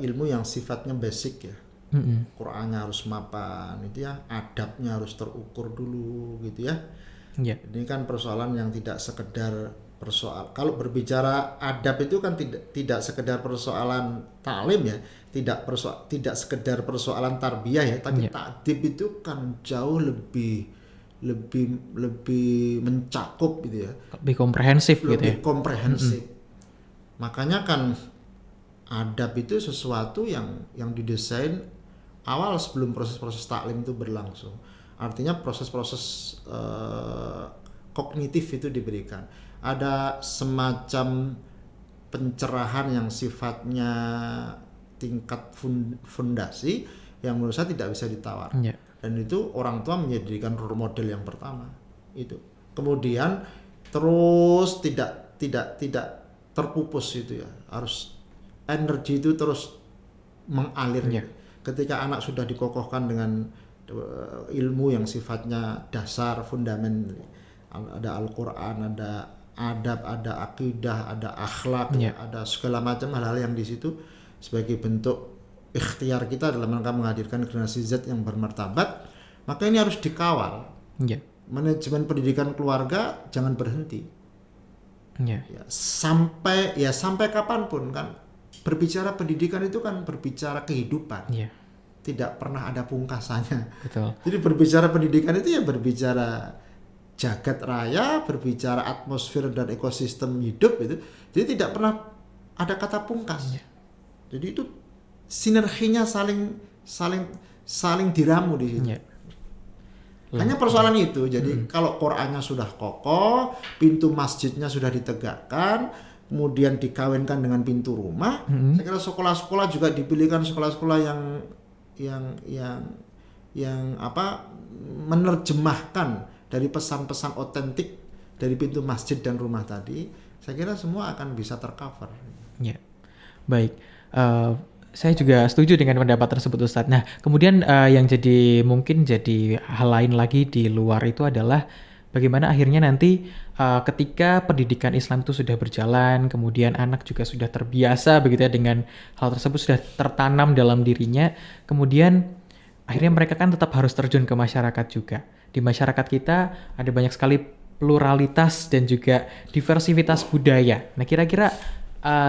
ilmu yang sifatnya basic ya. mm-mm. Qurannya harus mapan itu ya, adabnya harus terukur dulu gitu ya. Ya, Ini kan persoalan yang tidak sekedar kalau berbicara adab itu kan tidak sekedar persoalan taklim ya, tidak sekedar persoalan tarbiyah ya, tapi ya, takdib itu kan jauh lebih lebih mencakup gitu ya, lebih komprehensif gitu ya. lebih komprehensif. Makanya kan adab itu sesuatu yang didesain awal sebelum proses-proses taklim itu berlangsung. Artinya proses-proses kognitif itu diberikan. Ada semacam pencerahan yang sifatnya tingkat fondasi yang menurut saya tidak bisa ditawar. Ya, Dan itu orang tua menjadikan role model yang pertama. Itu. Kemudian terus tidak terpupus itu ya. Harus energi itu terus mengalir. ya, Ketika anak sudah dikokohkan dengan ilmu yang sifatnya dasar, fundament, ada Al-Quran, ada adab, ada akidah, ada akhlak, ya, ada segala macam hal-hal yang di situ sebagai bentuk ikhtiar kita dalam rangka menghadirkan generasi Z yang bermartabat, maka ini harus dikawal. ya, Manajemen pendidikan keluarga jangan berhenti. ya, Ya, sampai kapanpun kan berbicara pendidikan itu kan berbicara kehidupan. ya, Tidak pernah ada pungkasannya. betul. Jadi berbicara pendidikan itu ya berbicara jagat raya, berbicara atmosfer dan ekosistem hidup itu. Jadi tidak pernah ada kata pungkas. Jadi itu sinerginya saling diramu di situ. Ya, Hanya persoalan itu. Jadi kalau Qur'annya sudah kokoh, pintu masjidnya sudah ditegakkan, kemudian dikawinkan dengan pintu rumah, saya kira sekolah-sekolah juga dipilihkan sekolah-sekolah yang menerjemahkan dari pesan-pesan otentik dari pintu masjid dan rumah tadi. Saya kira semua akan bisa tercover. ya. Baik. Saya juga setuju dengan pendapat tersebut Ustadz. Nah, kemudian yang mungkin jadi hal lain lagi di luar itu adalah bagaimana akhirnya nanti ketika pendidikan Islam itu sudah berjalan, kemudian anak juga sudah terbiasa begitu ya dengan hal tersebut, sudah tertanam dalam dirinya, kemudian akhirnya mereka kan tetap harus terjun ke masyarakat juga. Di masyarakat kita ada banyak sekali pluralitas dan juga diversitas budaya. Nah, kira-kira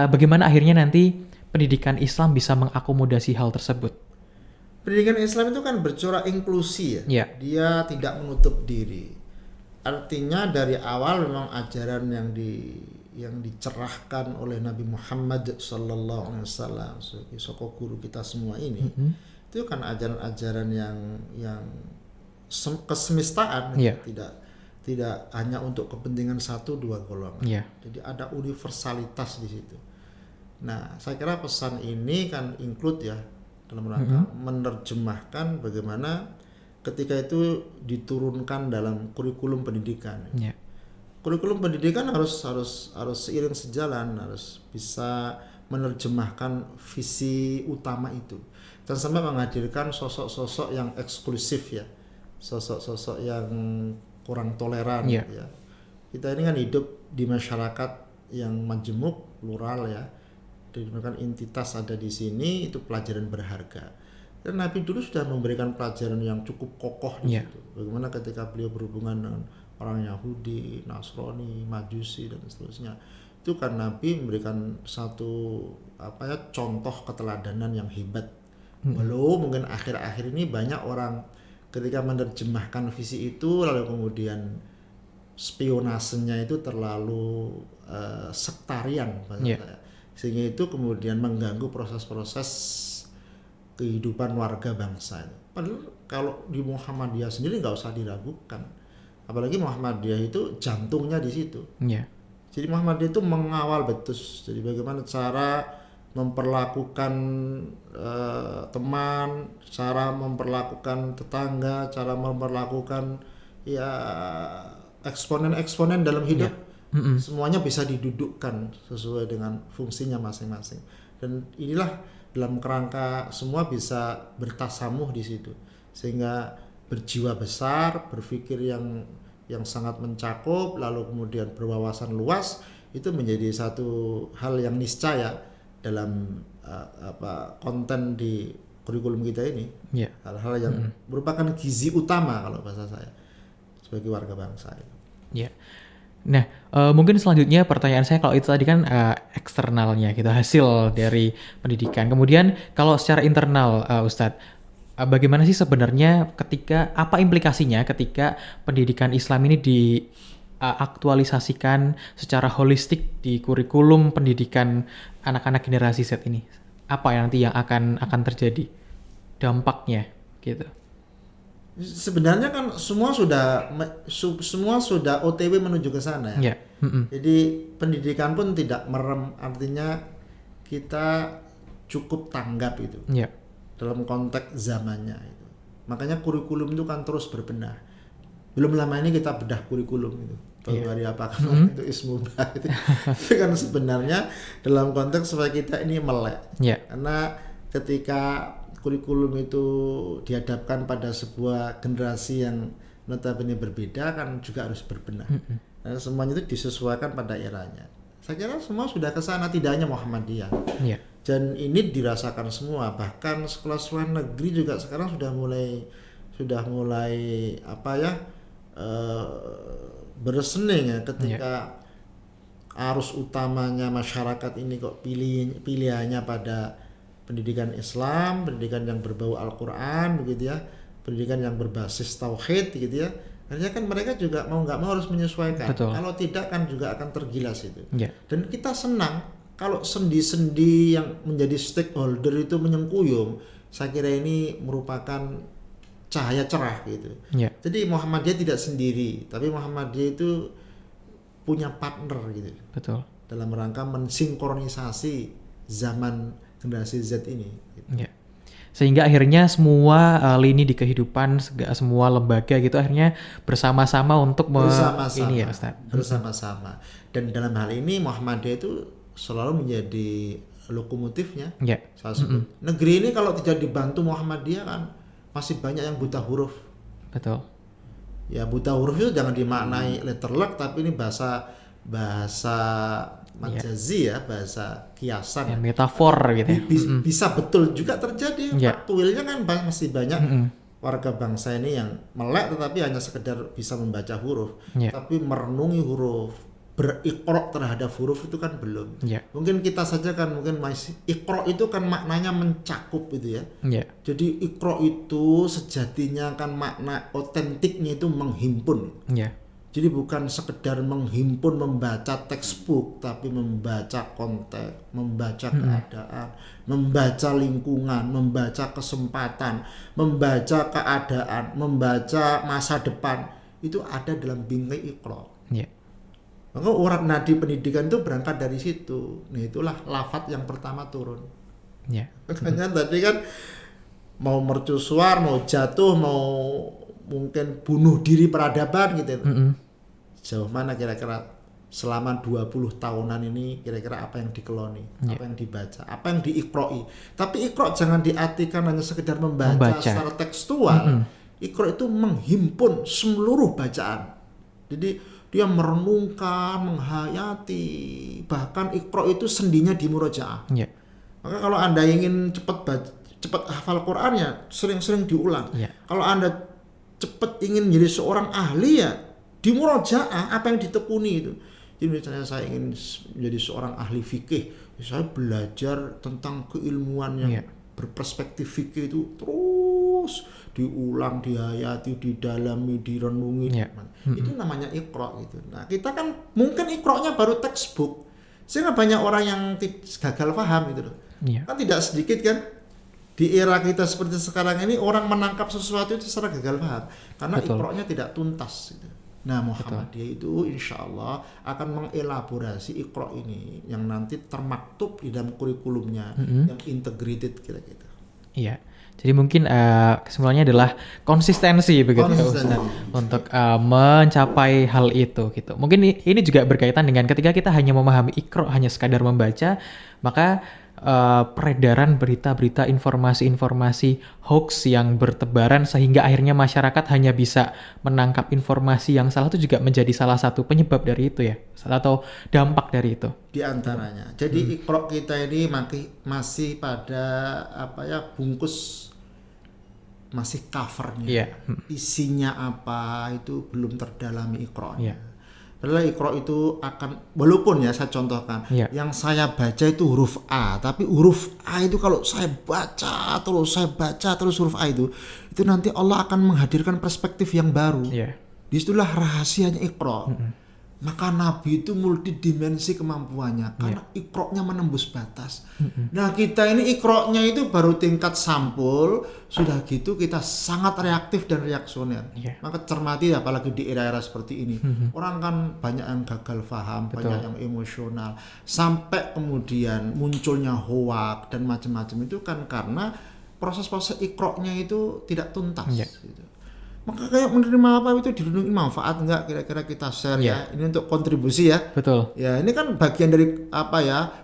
bagaimana akhirnya nanti pendidikan Islam bisa mengakomodasi hal tersebut? Pendidikan Islam itu kan bercorak inklusi ya. Ya. Dia tidak menutup diri. Artinya dari awal memang ajaran yang dicerahkan oleh Nabi Muhammad sallallahu alaihi wasallam sebagai sosok guru kita semua ini, itu kan ajaran-ajaran yang kesemistaan, Yeah. tidak hanya untuk kepentingan satu dua golongan. Yeah. Jadi ada universalitas di situ. Nah, saya kira pesan ini kan include ya dalam rangka menerjemahkan bagaimana ketika itu diturunkan dalam kurikulum pendidikan. Yeah. Kurikulum pendidikan harus seiring sejalan, harus bisa menerjemahkan visi utama itu. Dan sampai menghadirkan sosok-sosok yang eksklusif ya. Sosok-sosok yang kurang toleran Yeah. ya. Kita ini kan hidup di masyarakat yang majemuk, plural ya. Diberikan entitas ada di sini, itu pelajaran berharga. Dan Nabi dulu sudah memberikan pelajaran yang cukup kokoh di situ. Bagaimana ketika beliau berhubungan dengan orang Yahudi, Nasrani, Majusi dan seterusnya. Itu kan Nabi memberikan satu contoh keteladanan yang hebat. Walau mungkin akhir-akhir ini banyak orang ketika menerjemahkan visi itu lalu kemudian spionasenya itu terlalu sektarian saya. Sehingga itu kemudian mengganggu proses-proses kehidupan warga bangsa. Padahal kalau di Muhammadiyah sendiri nggak usah diragukan, apalagi Muhammadiyah itu jantungnya di situ. Yeah. Jadi Muhammadiyah itu mengawal betul. Jadi bagaimana cara memperlakukan teman, cara memperlakukan tetangga, cara memperlakukan ya eksponen-eksponen dalam hidup Mm-mm. semuanya bisa didudukkan sesuai dengan fungsinya masing-masing. Dan inilah dalam kerangka semua bisa bertasamuh di situ, sehingga berjiwa besar, berpikir yang sangat mencakup, lalu kemudian berwawasan luas, itu menjadi satu hal yang niscaya dalam konten di kurikulum kita ini. Ya. Hal-hal yang merupakan gizi utama kalau bahasa saya sebagai warga bangsa. Ya. Nah, mungkin selanjutnya pertanyaan saya, kalau itu tadi kan eksternalnya gitu, hasil dari pendidikan. Kemudian kalau secara internal, Ustadz, bagaimana sih sebenarnya apa implikasinya ketika pendidikan Islam ini diaktualisasikan secara holistik di kurikulum pendidikan anak-anak generasi Z ini? Apa nanti yang akan terjadi dampaknya gitu? Sebenarnya kan semua sudah OTW menuju ke sana ya. Ya. Mm-mm. Jadi pendidikan pun tidak merem, artinya kita cukup tanggap itu Ya. dalam konteks zamannya itu. Makanya kurikulum itu kan terus berbenah. Belum lama ini kita bedah kurikulum itu. Baru hari apa kemarin itu Ismubah itu. Itu kan sebenarnya dalam konteks supaya kita ini melek. Ya. Karena ketika kurikulum itu dihadapkan pada sebuah generasi yang notabene berbeda, kan juga harus berbenah. Nah, semuanya itu disesuaikan pada eranya. Saya kira semua sudah ke sana, tidak hanya Muhammadiyah. Ya. Dan ini dirasakan semua, bahkan sekolah-sekolah negeri juga sekarang sudah mulai bersening ya, ketika arus utamanya masyarakat ini kok pilihannya pada pendidikan Islam, pendidikan yang berbau Al-Quran begitu ya, pendidikan yang berbasis tauhid gitu ya. Artinya kan mereka juga mau nggak mau harus menyesuaikan. Betul. Kalau tidak kan juga akan tergilas itu. Ya. Dan kita senang kalau sendi-sendi yang menjadi stakeholder itu menyengkuyung. Saya kira ini merupakan cahaya cerah gitu. Ya. Jadi Muhammadiyah tidak sendiri, tapi Muhammadiyah itu punya partner gitu. Betul. Dalam rangka mensinkronisasi zaman generasi Z ini. Gitu. Ya. Sehingga akhirnya semua lini di kehidupan, semua lembaga gitu akhirnya bersama-sama untuk ini ya, Ustaz. Bersama-sama. Dan dalam hal ini Muhammadiyah itu selalu menjadi lokomotifnya. Ya. Saya sebut. Negeri ini kalau tidak dibantu Muhammadiyah kan masih banyak yang buta huruf. Betul. Ya, buta huruf itu jangan dimaknai letter luck, tapi ini bahasa majazi ya, bahasa kiasan. Ya, metafor gitu ya. Bisa betul juga terjadi. Faktualnya kan masih banyak warga bangsa ini yang melek tetapi hanya sekedar bisa membaca huruf. Tapi merenungi huruf, beriqra terhadap huruf itu kan belum. Mungkin kita saja kan mungkin masih iqra itu kan maknanya mencakup gitu ya. Jadi iqra itu sejatinya kan makna otentiknya itu menghimpun. Jadi bukan sekedar menghimpun membaca textbook, tapi membaca konteks, membaca keadaan, membaca lingkungan, membaca kesempatan, membaca keadaan, membaca masa depan. Itu ada dalam bingkai Iqra. Maka urat nadi pendidikan itu berangkat dari situ. Nah, itulah lafadz yang pertama turun. Makanya tadi kan mau mercusuar, mau jatuh, mau mungkin bunuh diri peradaban gitu. Jauh mana kira-kira selama 20 tahunan ini kira-kira apa yang dikeloni, apa yang dibaca, apa yang diikroi. Tapi ikro jangan diartikan hanya sekedar membaca secara tekstual. Ikro itu menghimpun seluruh bacaan. Jadi dia merenungkan, menghayati, bahkan ikro itu sendinya di murojaah. Maka kalau Anda ingin cepat hafal Quran ya sering-sering diulang. Kalau Anda cepat ingin menjadi seorang ahli ya di murojaah apa yang ditekuni itu. Jadi misalnya saya ingin menjadi seorang ahli fikih, saya belajar tentang keilmuan yang berperspektif fikih itu terus diulang, dihayati, didalami, direnungi. Itu namanya iqra gitu. Nah, kita kan mungkin iqra'nya baru textbook. Sehingga banyak orang yang gagal paham gitu loh. Kan tidak sedikit kan di era kita seperti sekarang ini orang menangkap sesuatu itu secara gagal paham karena iqra'nya tidak tuntas gitu. Nah, Muhammadiyah itu insya Allah akan mengelaborasi Iqra ini yang nanti termaktub di dalam kurikulumnya yang integrated kira-kira. Iya. Jadi mungkin kesimpulannya adalah konsistensi begitu ya Ustaz untuk mencapai hal itu gitu. Mungkin ini juga berkaitan dengan ketika kita hanya memahami Iqra, hanya sekadar membaca, maka peredaran berita-berita, informasi-informasi hoax yang bertebaran sehingga akhirnya masyarakat hanya bisa menangkap informasi yang salah itu juga menjadi salah satu penyebab dari itu ya, atau dampak dari itu. Di antaranya. Jadi Iqra kita ini masih pada bungkus, masih covernya. Iya. Isinya apa itu belum terdalami Iqra-nya. Iya. Padahal Iqra itu akan, walaupun ya saya contohkan, Iya. yang saya baca itu huruf A, tapi huruf A itu kalau saya baca terus huruf A itu nanti Allah akan menghadirkan perspektif yang baru. Iya. Disitulah rahasianya Iqra. Maka Nabi itu multidimensi kemampuannya karena Iqra-nya menembus batas. Nah kita ini Iqra-nya itu baru tingkat sampul, sudah gitu kita sangat reaktif dan reaksioner. Maka cermati apalagi di era-era seperti ini. Orang kan banyak yang gagal paham, banyak yang emosional, sampai kemudian munculnya hoak dan macam-macam itu kan karena proses-proses Iqra-nya itu tidak tuntas. Gitu. Maka kayak menerima apa itu dirundungi manfaat enggak, kira-kira kita share ya. Ini untuk kontribusi ya. Betul. Ya ini kan bagian dari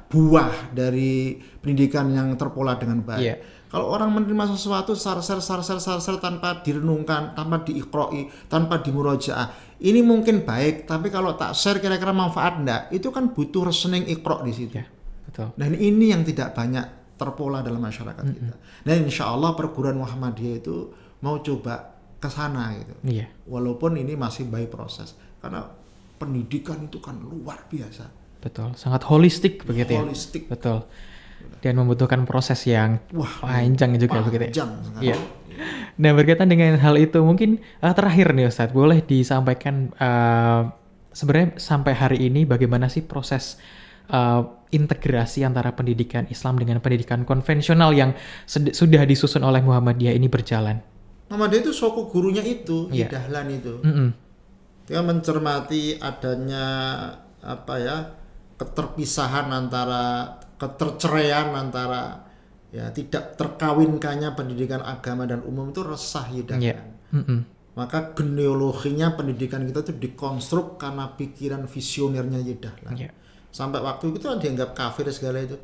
buah dari pendidikan yang terpola dengan baik. Kalau orang menerima sesuatu share tanpa direnungkan, tanpa diiqra'i, tanpa dimurojaah, ini mungkin baik, tapi kalau tak share kira-kira manfaat enggak, itu kan butuh reasoning iqra' di situ. Betul. Dan ini yang tidak banyak terpola dalam masyarakat kita. Dan insya Allah perguruan Muhammadiyah itu mau coba ke sana gitu. Walaupun ini masih by proses. Karena pendidikan itu kan luar biasa. Betul, sangat holistik begitu ya. Holistik. Betul. Dan membutuhkan proses yang panjang juga begitu ya. Iya. Nah, berkaitan dengan hal itu mungkin terakhir nih Ustadz, boleh disampaikan sebenarnya sampai hari ini bagaimana sih proses integrasi antara pendidikan Islam dengan pendidikan konvensional yang sudah disusun oleh Muhammadiyah ini berjalan? Muhammadiyah itu suku gurunya itu, Dahlan itu. Dia mencermati adanya keterpisahan antara, keterceraian antara tidak terkawinkannya pendidikan agama dan umum itu resah Dahlan. Maka genealoginya pendidikan kita itu dikonstruk karena pikiran visionernya Dahlan. Sampai waktu itu dianggap kafir segala itu.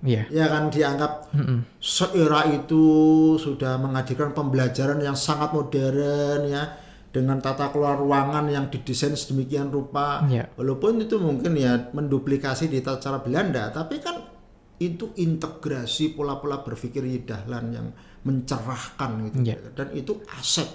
Ya kan dianggap seera itu sudah menghadirkan pembelajaran yang sangat modern ya, dengan tata kelola ruangan yang didesain sedemikian rupa. Walaupun itu mungkin menduplikasi di tata cara Belanda, tapi kan itu integrasi pola-pola berpikir Dahlan yang mencerahkan gitu. Dan itu aset.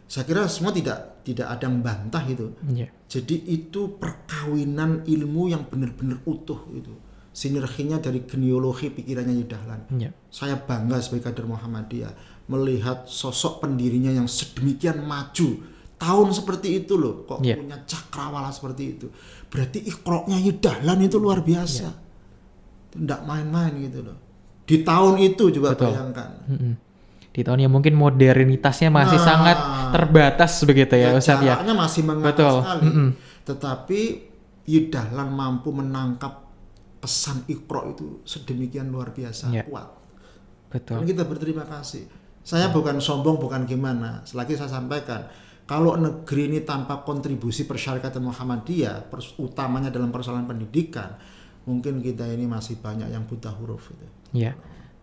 Saya kira semua tidak ada yang bantah itu. Jadi itu perkawinan ilmu yang benar-benar utuh itu. Sinerginya dari genealogi pikirannya Dahlan. Saya bangga sebagai kader Muhammadiyah melihat sosok pendirinya yang sedemikian maju. Tahun seperti itu loh, kok punya cakrawala seperti itu. Berarti Iqra-nya Dahlan itu luar biasa. Tidak main-main gitu loh. Di tahun itu juga bayangkan. Di tahun yang mungkin modernitasnya masih sangat terbatas begitu ya Ustaz ya. Jaraknya masih menganga sekali. Tetapi Dahlan mampu menangkap pesan Iqra itu sedemikian luar biasa kuat. Dan kita berterima kasih. Saya bukan sombong, bukan gimana. Selagi saya sampaikan, kalau negeri ini tanpa kontribusi persyarikatan Muhammadiyah, utamanya dalam persoalan pendidikan, mungkin kita ini masih banyak yang buta huruf itu. Iya,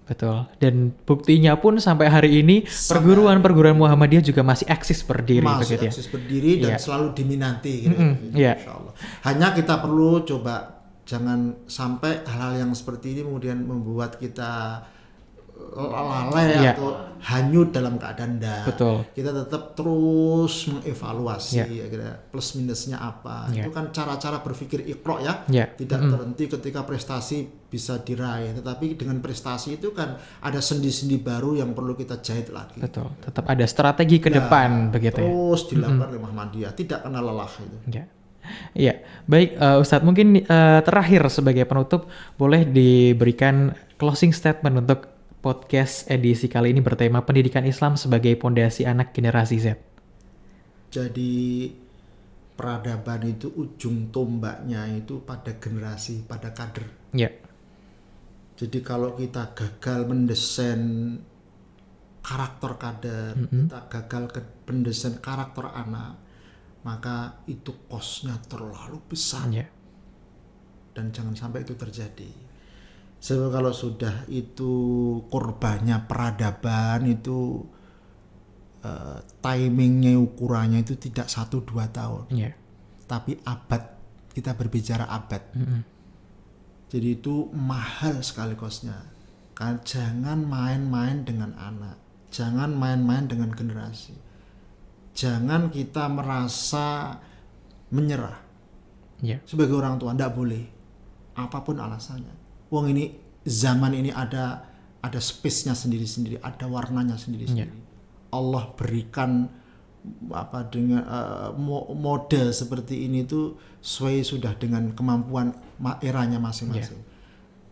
betul. Dan buktinya pun sampai hari ini perguruan-perguruan Muhammadiyah juga masih eksis berdiri. Masih eksis berdiri dan selalu diminati. Insya Allah. Hanya kita perlu coba jangan sampai hal-hal yang seperti ini kemudian membuat kita lalai atau hanyut dalam keadaan kita tetap terus mengevaluasi plus minusnya apa. Itu kan cara-cara berpikir Iqra tidak terhenti ketika prestasi bisa diraih, tetapi dengan prestasi itu kan ada sendi-sendi baru yang perlu kita jahit lagi. Betul, tetap ada strategi ke depan begitu terus dilakukan oleh Muhammadiyah, tidak kenal lelah itu. Iya, baik Ustadz, mungkin terakhir sebagai penutup boleh diberikan closing statement untuk podcast edisi kali ini bertema pendidikan Islam sebagai pondasi anak generasi Z. Jadi peradaban itu ujung tombaknya itu pada generasi, pada kader. Jadi kalau kita gagal mendesain karakter kader, kita gagal ke pendesain karakter anak, maka itu kosnya terlalu besar. Ya. Dan jangan sampai itu terjadi. Sebab kalau sudah itu korbannya peradaban itu timingnya, ukurannya itu tidak 1-2 tahun, tapi abad. Kita berbicara abad. Jadi itu mahal sekali kosnya. Kan jangan main-main dengan anak, jangan main-main dengan generasi, jangan kita merasa menyerah. Sebagai orang tua tidak boleh, apapun alasannya. Wong ini zaman ini ada space-nya sendiri-sendiri, ada warnanya sendiri-sendiri. Allah berikan dengan model seperti ini tuh sesuai sudah dengan kemampuan eranya masing-masing.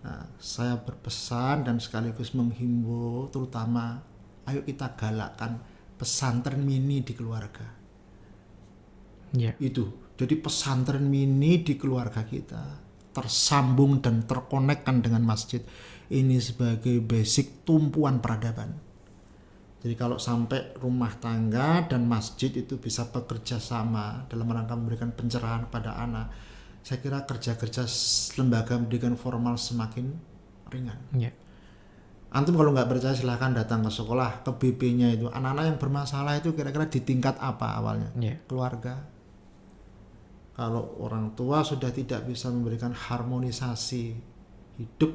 Nah, saya berpesan dan sekaligus menghimbau, terutama ayo kita galakkan pesantren mini di keluarga. Itu jadi pesantren mini di keluarga kita tersambung dan terkonekkan dengan masjid ini sebagai basic tumpuan peradaban. Jadi kalau sampai rumah tangga dan masjid itu bisa bekerja sama dalam rangka memberikan pencerahan pada anak, saya kira kerja-kerja lembaga pendidikan formal semakin ringan. Antum kalau nggak percaya silahkan datang ke sekolah, ke BP-nya itu. Anak-anak yang bermasalah itu kira-kira di tingkat apa awalnya? Keluarga. Kalau orang tua sudah tidak bisa memberikan harmonisasi hidup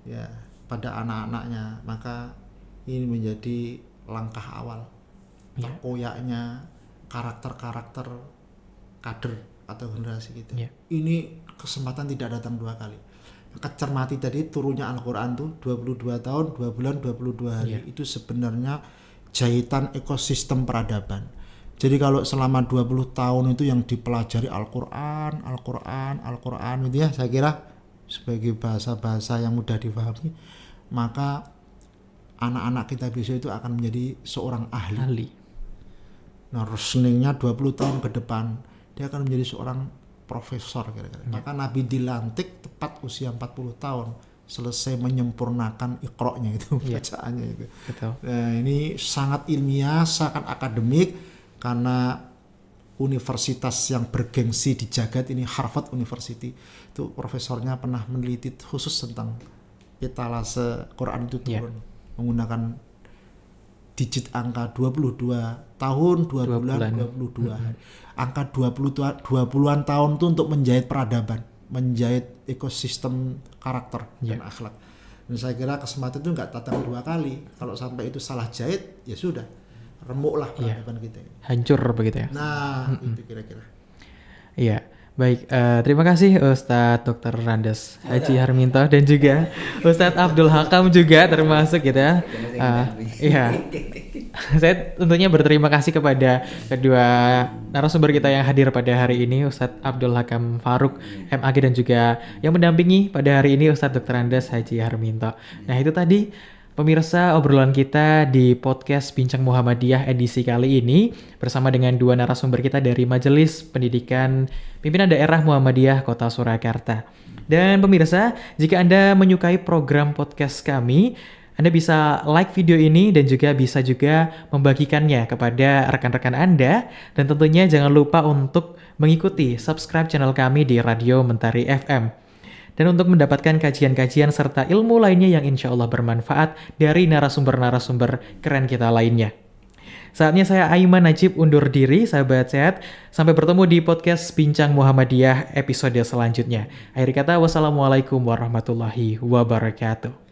ya pada anak-anaknya, maka ini menjadi langkah awal terkoyaknya karakter-karakter kader atau generasi kita. Ini kesempatan tidak datang 2 kali. Maka cermati tadi turunnya Al-Quran tuh 22 tahun 2 bulan 22 hari itu sebenarnya jahitan ekosistem peradaban. Jadi kalau selama 20 tahun itu yang dipelajari Al-Quran itu ya, saya kira sebagai bahasa-bahasa yang mudah dipahami, maka anak-anak kita besok itu akan menjadi seorang ahli. Nah, reasoningnya 20 tahun ke depan dia akan menjadi seorang profesor kira-kira. Maka Nabi dilantik tepat usia 40 tahun, selesai menyempurnakan Iqra-nya itu, bacaannya itu. Nah, ini sangat ilmiah, sangat akademik, karena universitas yang bergengsi di jagat ini, Harvard University, itu profesornya pernah meneliti khusus tentang etalase Quran itu turun menggunakan digit angka 22 tahun 2 bulan 22 hari. Angka 20-an tahun itu untuk menjahit peradaban, menjahit ekosistem karakter dan akhlak. Dan saya kira kesempatan itu nggak datang 2 kali. Kalau sampai itu salah jahit, ya sudah, remuklah peradaban kita. Hancur begitu ya. Nah, itu kira-kira. Iya. Baik, terima kasih Ustadz Dr. Randes Haji Harminto dan juga Ustadz Abdul Hakam juga termasuk gitu ya. Saya tentunya berterima kasih kepada kedua narasumber kita yang hadir pada hari ini, Ustadz Abdul Hakam Faruk MAG dan juga yang mendampingi pada hari ini Ustadz Dr. Randes Haji Harminto. Nah itu tadi pemirsa obrolan kita di podcast Bincang Muhammadiyah edisi kali ini bersama dengan 2 narasumber kita dari Majelis Pendidikan Pimpinan Daerah Muhammadiyah Kota Surakarta. Dan pemirsa, jika Anda menyukai program podcast kami, Anda bisa like video ini dan juga bisa membagikannya kepada rekan-rekan Anda. Dan tentunya jangan lupa untuk mengikuti subscribe channel kami di Radio Mentari FM. Dan untuk mendapatkan kajian-kajian serta ilmu lainnya yang insya Allah bermanfaat dari narasumber-narasumber keren kita lainnya. Saatnya saya Aiman Najib undur diri, sahabat sehat. Sampai bertemu di podcast Bincang Muhammadiyah episode selanjutnya. Akhir kata, wassalamualaikum warahmatullahi wabarakatuh.